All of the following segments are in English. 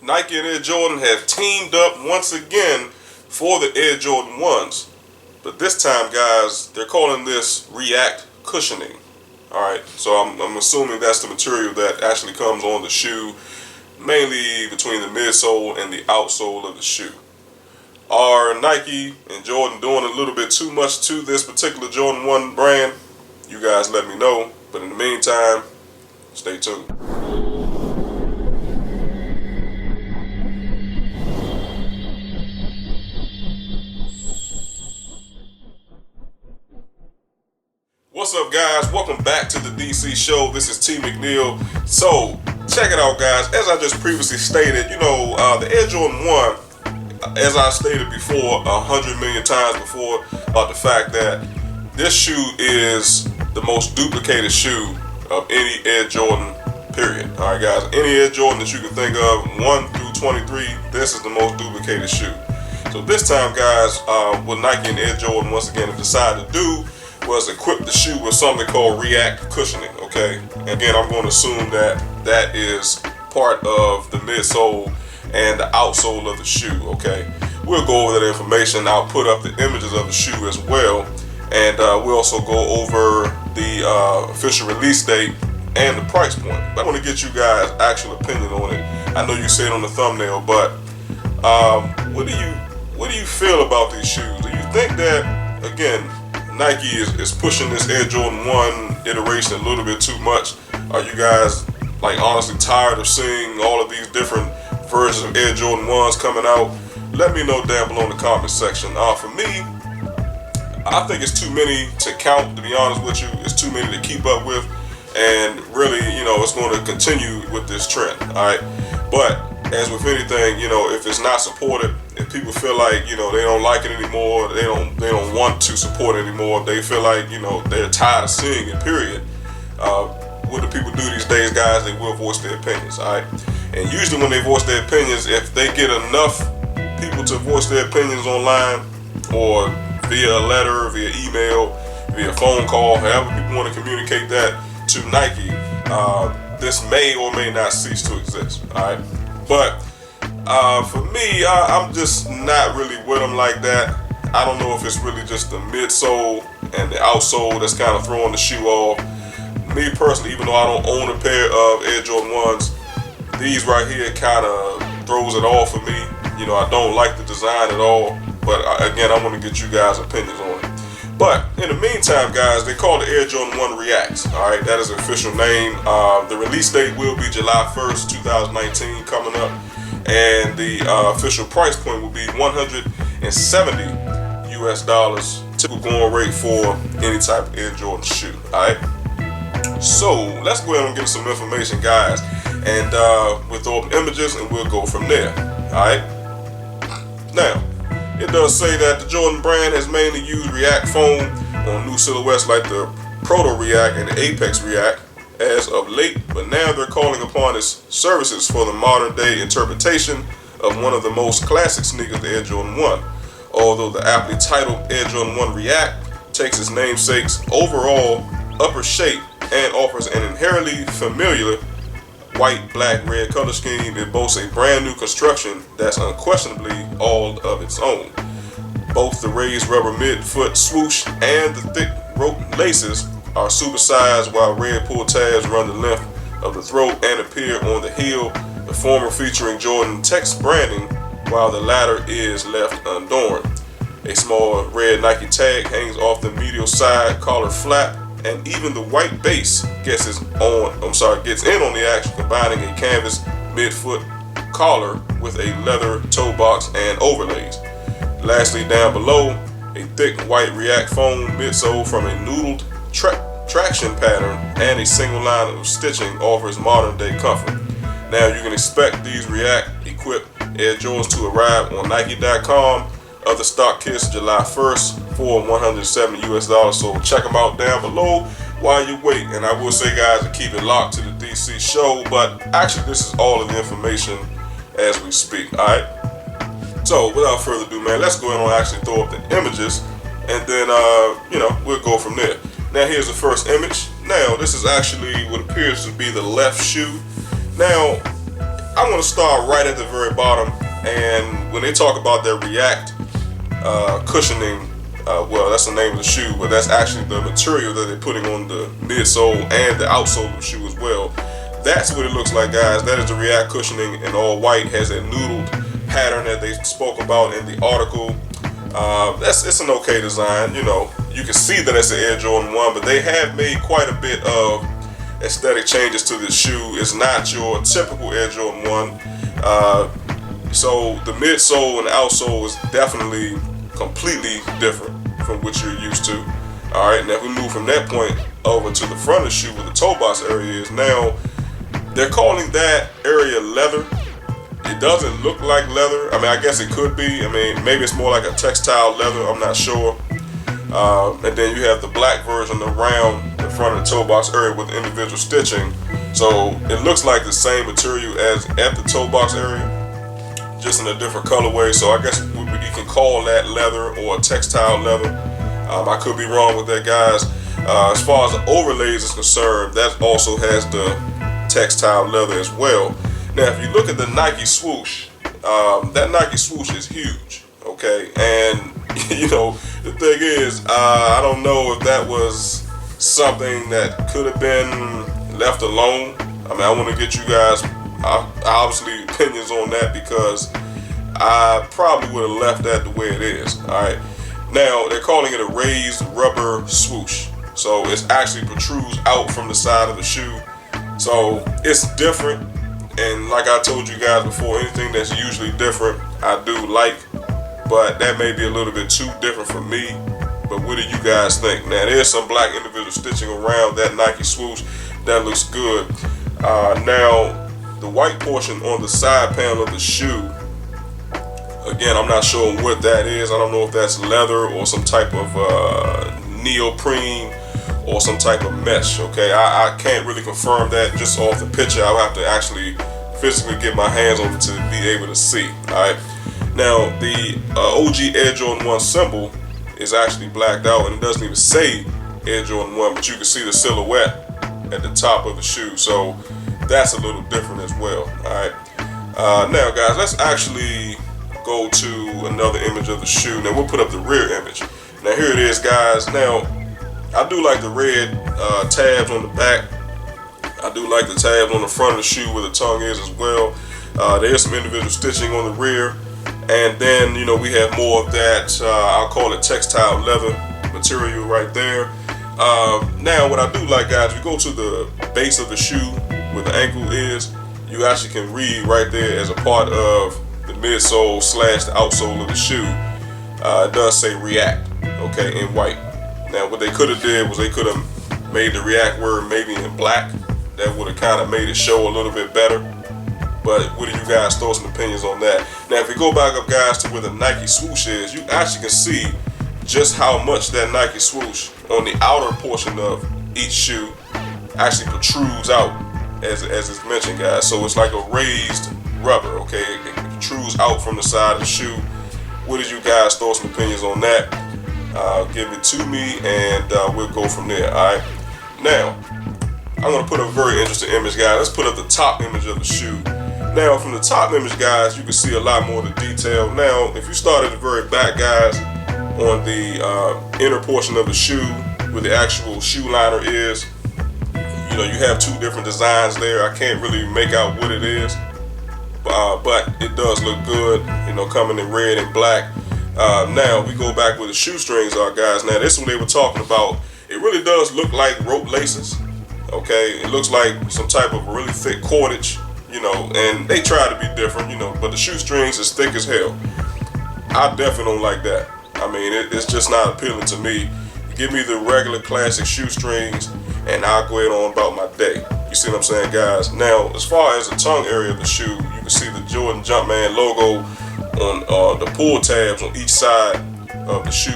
Nike and Air Jordan have teamed up once again for the Air Jordan 1's. But this time, guys, they're calling this React cushioning. Alright, so I'm assuming that's the material that actually comes on the shoe, mainly between the midsole and the outsole of the shoe. Are Nike and Jordan doing a little bit too much to this particular Jordan 1 brand? You guys let me know. But in the meantime, stay tuned. What's up, guys? Welcome back to the DC show. This is T. McNeil. So, check it out, guys. As I just previously stated, the Air Jordan 1, as I stated before 100 million times before, about the fact that this shoe is the most duplicated shoe of any Air Jordan, period. Alright, guys, any Air Jordan that you can think of, 1 through 23, this is the most duplicated shoe. So this time, guys, what Nike and Air Jordan once again have decided to do was equip the shoe with something called React cushioning, okay? Again, I'm going to assume that that is part of the midsole and the outsole of the shoe, okay? We'll go over that information. I'll put up the images of the shoe as well, and we'll also go over the official release date and the price point. But I want to get you guys' actual opinion on it. I know you see it on the thumbnail, but what do you feel about these shoes? Do you think that, again, Nike is pushing this Air Jordan 1 iteration a little bit too much? Are you guys honestly tired of seeing all of these different versions of Air Jordan 1s coming out? Let me know down below in the comment section. For me, I think it's too many to count, to be honest with you. It's too many to keep up with, and really, it's going to continue with this trend, alright? But as with anything, if it's not supported, if people feel like, they don't like it anymore, they don't want to support it anymore, they feel like, they're tired of seeing it, period. What do people do these days, guys? They will voice their opinions, alright? And usually when they voice their opinions, if they get enough people to voice their opinions online, or via a letter, via email, via phone call, however people want to communicate that to Nike, this may or may not cease to exist, alright? But for me, I'm just not really with them like that. I don't know if it's really just the midsole and the outsole that's kind of throwing the shoe off. Me personally, even though I don't own a pair of Air Jordan 1s, these right here kind of throws it off for me. I don't like the design at all. But again, I want to get you guys' opinions on it. But in the meantime, guys, they call the Air Jordan 1 Reacts. Alright, that is the official name. The release date will be July 1st, 2019 coming up. And the official price point will be $170 US, typical going rate for any type of Air Jordan shoe. Alright. So let's go ahead and get some information, guys. And we'll throw up images and we'll go from there. Alright. Now, it does say that the Jordan brand has mainly used React foam on new silhouettes like the Proto React and the Apex React as of late, but now they're calling upon its services for the modern day interpretation of one of the most classic sneakers, the Air Jordan 1. Although the aptly titled Air Jordan 1 React takes its namesake's overall upper shape and offers an inherently familiar white, black, red color scheme, it boasts a brand new construction that's unquestionably all of its own. Both the raised rubber midfoot swoosh and the thick rope laces are supersized, while red pull tabs run the length of the throat and appear on the heel, the former featuring Jordan text branding, while the latter is left unadorned. A small red Nike tag hangs off the medial side collar flap, and even the white base gets in on the action, combining a canvas midfoot collar with a leather toe box and overlays. Lastly, down below, a thick white React foam midsole from a noodled traction pattern and a single line of stitching offers modern day comfort. Now you can expect these React equipped Air Jordans to arrive on Nike.com. Other stock kits July 1st for $170 US. So check them out down below while you wait. And I will say, guys, to keep it locked to the DC show, but actually this is all of the information as we speak. Alright. So without further ado, man, let's go ahead and actually throw up the images, and then we'll go from there. Now here's the first image. Now this is actually what appears to be the left shoe. Now I want to start right at the very bottom. And when they talk about their React cushioning, well, that's the name of the shoe, but that's actually the material that they're putting on the midsole and the outsole of the shoe as well. That's what it looks like, guys. That is the React cushioning in all white. Has that noodled pattern that they spoke about in the article. It's an okay design. You know, you can see that it's an Air Jordan 1, but they have made quite a bit of aesthetic changes to this shoe. It's not your typical Air Jordan 1. So the midsole and the outsole is definitely completely different from what you're used to. All right, now if we move from that point over to the front of the shoe where the toe box area is, now they're calling that area leather. It doesn't look like leather. I mean, I guess it could be. I mean, maybe it's more like a textile leather. I'm not sure. And then you have the black version around the front of the toe box area with individual stitching. So it looks like the same material as at the toe box area, just in a different colorway. So I guess you can call that leather or textile leather. I could be wrong with that, guys. As far as the overlays is concerned, that also has the textile leather as well. Now, if you look at the Nike swoosh, that Nike swoosh is huge, okay? And, you know, the thing is, I don't know if that was something that could have been left alone. I mean, I want to get you guys, obviously, opinions on that, because I probably would have left that the way it is, all right? Now, they're calling it a raised rubber swoosh. So it actually protrudes out from the side of the shoe. So it's different. And like I told you guys before, anything that's usually different, I do like. But that may be a little bit too different for me. But what do you guys think? Now, there's some black individual stitching around that Nike swoosh. That looks good. Now, the white portion on the side panel of the shoe, again, I'm not sure what that is. I don't know if that's leather or some type of neoprene or some type of mesh, okay? I can't really confirm that just off the picture. I'll have to actually physically get my hands on it to be able to see, all right? Now, the OG Air Jordan 1 symbol is actually blacked out, and it doesn't even say Air Jordan 1, but you can see the silhouette at the top of the shoe, so that's a little different as well, all right? Now, guys, let's actually go to another image of the shoe. Now, we'll put up the rear image. Now, here it is, guys. Now, I do like the red tabs on the back. I do like the tabs on the front of the shoe where the tongue is as well. There's some individual stitching on the rear. And then, you know, we have more of that, I'll call it textile leather material right there. Now, what I do like, guys, we go to the base of the shoe where the ankle is. You actually can read right there as a part of the midsole / the outsole of the shoe. It does say React, okay, in white. Now, what they could have did was they could have made the React word maybe in black. That would have kind of made it show a little bit better. But what do you guys' thoughts and opinions on that? Now, if we go back up, guys, to where the Nike swoosh is, you actually can see just how much that Nike swoosh on the outer portion of each shoe actually protrudes out, as it's mentioned, guys. So it's like a raised rubber, okay? It protrudes out from the side of the shoe. What is you guys' thoughts and opinions on that? Give it to me, and we'll go from there, all right? Now, I'm going to put a very interesting image, guys. Let's put up the top image of the shoe. Now, from the top image, guys, you can see a lot more of the detail. Now, if you start at the very back, guys, on the inner portion of the shoe where the actual shoe liner is, you know, you have two different designs there. I can't really make out what it is, but it does look good, you know, coming in red and black. Now, we go back where the shoestrings are, guys. Now, this is what they were talking about. It really does look like rope laces, okay? It looks like some type of really thick cordage, you know, and they try to be different, you know, but the shoestrings is thick as hell. I definitely don't like that. I mean, it's just not appealing to me. Give me the regular classic shoestrings, and I'll go ahead on about my day. You see what I'm saying, guys? Now, as far as the tongue area of the shoe, you can see the Jordan Jumpman logo on the pull tabs on each side of the shoe,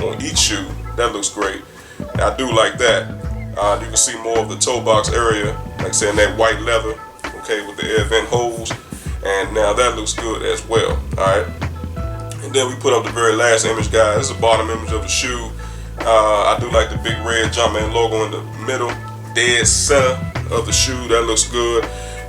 on each shoe. That looks great. I do like that. You can see more of the toe box area, like saying that white leather, okay, with the air vent holes, and now that looks good as well, all right? And then we put up the very last image, guys. This is the bottom image of the shoe. I do like the big red Jumpman logo in the middle, dead center of the shoe. That looks good.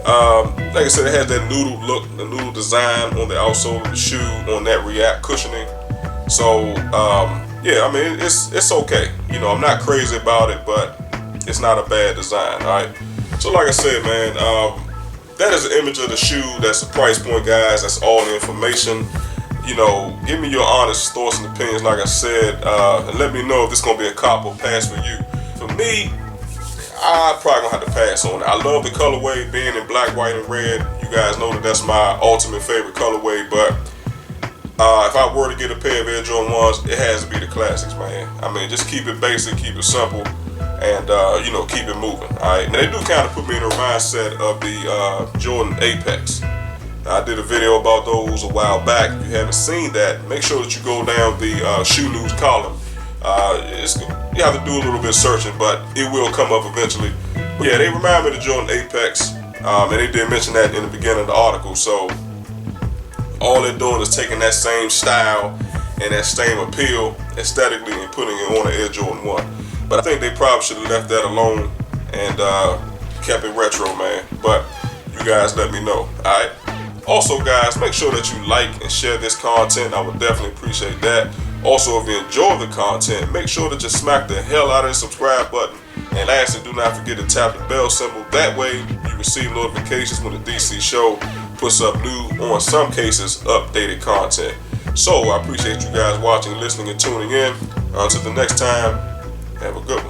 Like I said, it has that noodle look, the noodle design on the outsole of the shoe on that React cushioning. So yeah, I mean it's okay. You know, I'm not crazy about it, but it's not a bad design. All right. So like I said, man, that is an image of the shoe. That's the price point, guys. That's all the information. You know, give me your honest thoughts and opinions, like I said, and let me know if this is gonna be a cop or pass for you. For me, I probably gonna have to pass on it. I love the colorway being in black, white, and red. You guys know that that's my ultimate favorite colorway. But if I were to get a pair of Air Jordan 1s, it has to be the classics, man. I mean, just keep it basic, keep it simple, and you know, keep it moving. All right. Now, they do kind of put me in the mindset of the Jordan Apex. I did a video about those a while back. If you haven't seen that, make sure that you go down the shoe news column. You have to do a little bit of searching, but it will come up eventually. But yeah, they remind me of the Jordan Apex, and they did mention that in the beginning of the article. So all they're doing is taking that same style and that same appeal aesthetically and putting it on an Air Jordan 1. But I think they probably should have left that alone and kept it retro, man. But you guys let me know, all right? Also, guys, make sure that you like and share this content. I would definitely appreciate that. Also, if you enjoy the content, make sure that you smack the hell out of the subscribe button. And lastly, do not forget to tap the bell symbol. That way, you receive notifications when the DC show puts up new, or in some cases, updated content. So, I appreciate you guys watching, listening, and tuning in. Until the next time, have a good one.